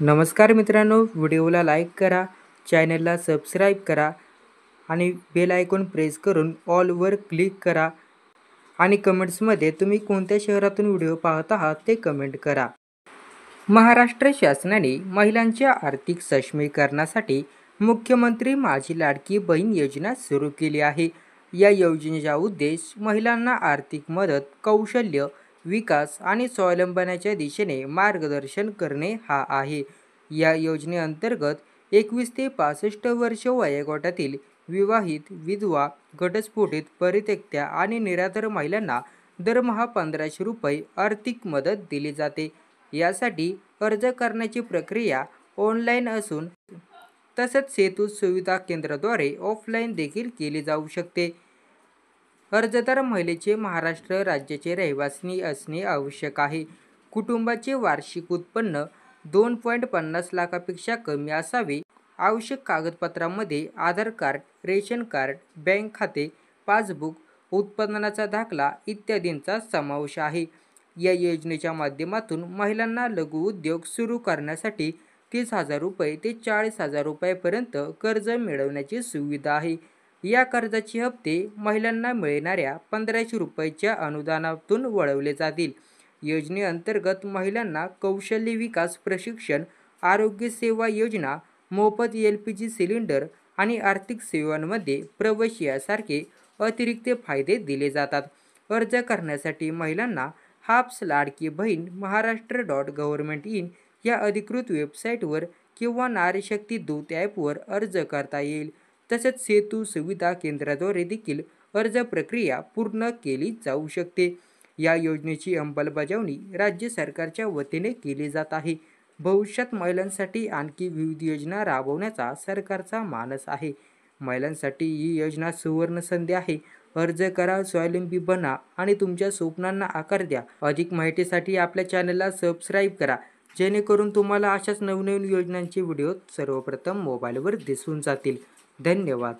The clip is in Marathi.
नमस्कार मित्रांनो, व्हिडिओला लाईक करा, चॅनलला सबस्क्राईब करा आणि बेल आयकॉन प्रेस करून ऑलवर क्लिक करा आणि कमेंट्समध्ये तुम्ही कोणत्या शहरातून व्हिडिओ पाहत आहात ते कमेंट करा. महाराष्ट्र शासनाने महिलांच्या आर्थिक सक्षमीकरणासाठी मुख्यमंत्री माझी लाडकी बहीण योजना सुरू केली आहे. या योजनेचा उद्देश महिलांना आर्थिक मदत, कौशल्य विकास आणि स्वावलंबनाच्या दिशेने मार्गदर्शन करणे हा आहे. या योजनेअंतर्गत 21 ते 65 वर्ष वयोगटातील विवाहित, विधवा, घटस्फोटित, परित्यक्त्या आणि निराधार महिलांना दरमहा 1500 रुपये आर्थिक मदत दिली जाते. यासाठी अर्ज करण्याची प्रक्रिया ऑनलाईन असून तसंच सेतू सुविधा केंद्राद्वारे ऑफलाईन देखील केली जाऊ शकते. अर्जदार महिलेचे महाराष्ट्र राज्याचे रहिवासी असणे आवश्यक आहे. कुटुंबाचे वार्षिक उत्पन्न 2.50 लाखापेक्षा कमी असावे. आवश्यक कागदपत्रांमध्ये आधार कार्ड, रेशन कार्ड, बँक खाते, पासबुक, उत्पन्नाचा दाखला इत्यादींचा समावेश आहे. या योजनेच्या माध्यमातून महिलांना लघु उद्योग सुरू करण्यासाठी 30,000 रुपये ते 40,000 रुपयांपर्यंत कर्ज मिळवण्याची सुविधा आहे. या कर्जाचे हप्ते महिलांना मिळणाऱ्या 1500 रुपयाच्या अनुदानातून वळवले जातील. योजनेअंतर्गत महिलांना कौशल्य विकास प्रशिक्षण, आरोग्य सेवा योजना, मोफत LPG सिलेंडर आणि आर्थिक सेवांमध्ये प्रवेश यासारखे अतिरिक्त फायदे दिले जातात. अर्ज करण्यासाठी महिलांना हाप्स लाडकी बहीण महाराष्ट्र.gov.in या अधिकृत वेबसाईटवर किंवा नारीशक्ती दूत ॲपवर अर्ज करता येईल. तसेच सेतू सुविधा केंद्राद्वारे देखील अर्ज प्रक्रिया पूर्ण केली जाऊ शकते. या योजनेची अंमलबजावणी राज्य सरकारच्या वतीने केली जात आहे. भविष्यात महिलांसाठी आणखी विविध योजना राबवण्याचा सरकारचा मानस आहे. महिलांसाठी ही योजना सुवर्ण संधी आहे. अर्ज करा, स्वावलंबी बना आणि तुमच्या स्वप्नांना आकार द्या. अधिक माहितीसाठी आपल्या चॅनलला सबस्क्राईब करा, जेणेकरून तुम्हाला अशाच नवनवीन योजनांचे व्हिडिओ सर्वप्रथम मोबाईलवर दिसून जातील. धन्यवाद.